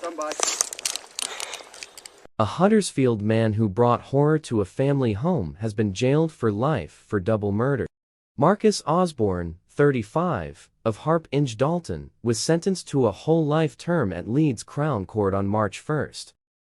stand by. A Huddersfield man who brought horror to a family home has been jailed for life for double murder. Marcus Osborne, 35, of Harpe Inge Dalton, was sentenced to a whole life term at Leeds Crown Court on March 1.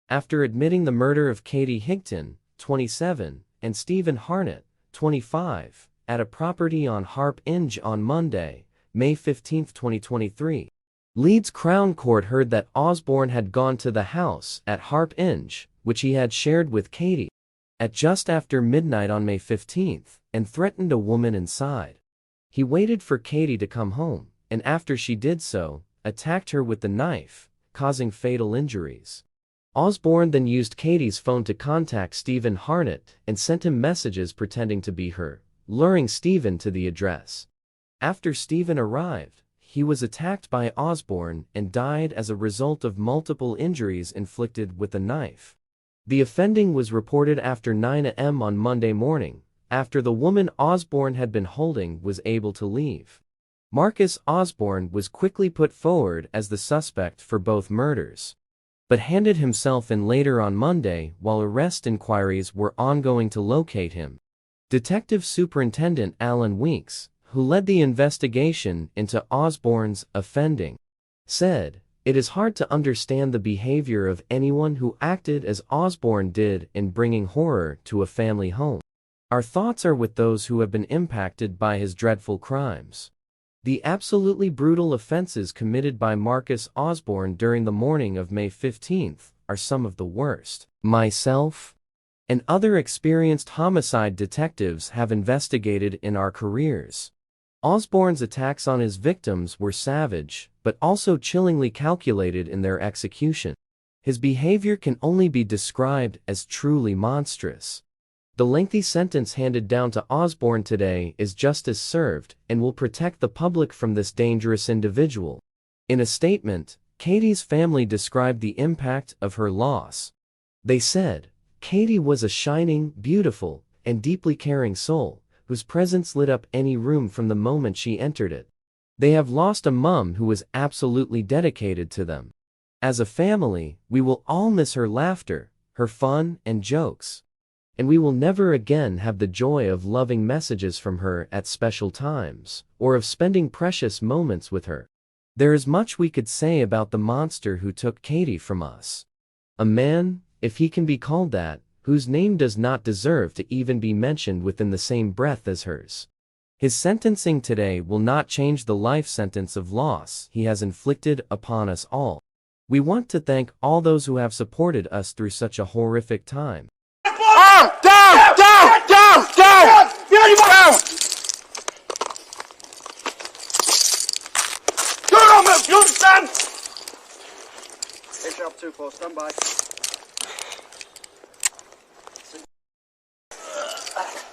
After admitting the murder of Katie Higton, 27, and Steven Harnett, 25, at a property on Harpe Inge on Monday, May 15, 2023. Leeds Crown Court heard that Osborne had gone to the house at Harpe Inge, which he had shared with Katie, at just after midnight on May 15, and threatened a woman inside. He waited for Katie to come home, and after she did so, attacked her with the knife, causing fatal injuries. Osborne then used Katie's phone to contact Steven Harnett and sent him messages pretending to be her, luring Steven to the address. After Steven arrived, he was attacked by Osborne and died as a result of multiple injuries inflicted with a knife. The offending was reported after 9 a.m. on Monday morning, after the woman Osborne had been holding was able to leave. Marcus Osborne was quickly put forward as the suspect for both murders, but handed himself in later on Monday while arrest inquiries were ongoing to locate him. Detective Superintendent Alan Weeks, who led the investigation into Osborne's offending, said, "It is hard to understand the behavior of anyone who acted as Osborne did in bringing horror to a family home. Our thoughts are with those who have been impacted by his dreadful crimes. The absolutely brutal offenses committed by Marcus Osborne during the morning of May 15 are some of the worst. Myself and other experienced homicide detectives have investigated in our careers. Osborne's attacks on his victims were savage, but also chillingly calculated in their execution. His behavior can only be described as truly monstrous. The lengthy sentence handed down to Osborne today is justice served and will protect the public from this dangerous individual." In a statement, Katie's family described the impact of her loss. They said, "Katie was a shining, beautiful, and deeply caring soul, whose presence lit up any room from the moment she entered it. They have lost a mum who was absolutely dedicated to them. As a family, we will all miss her laughter, her fun and jokes. And we will never again have the joy of loving messages from her at special times, or of spending precious moments with her. There is much we could say about the monster who took Katie from us. A man, if he can be called that, whose name does not deserve to even be mentioned within the same breath as hers. His sentencing today will not change the life sentence of loss he has inflicted upon us all. We want to thank all those who have supported us through such a horrific time." Down! Do not move, you understand? Sharp 2-4, stand by.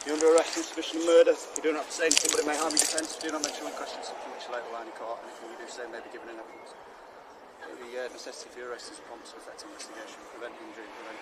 You're under arrest on suspicion of murder. You do not have to say anything, but it may harm your defence. Do not mention one question, something which you later line in court. Anything you do say may be given in evidence. The necessity for your arrest is a prompt to effect investigation, prevent injury, prevent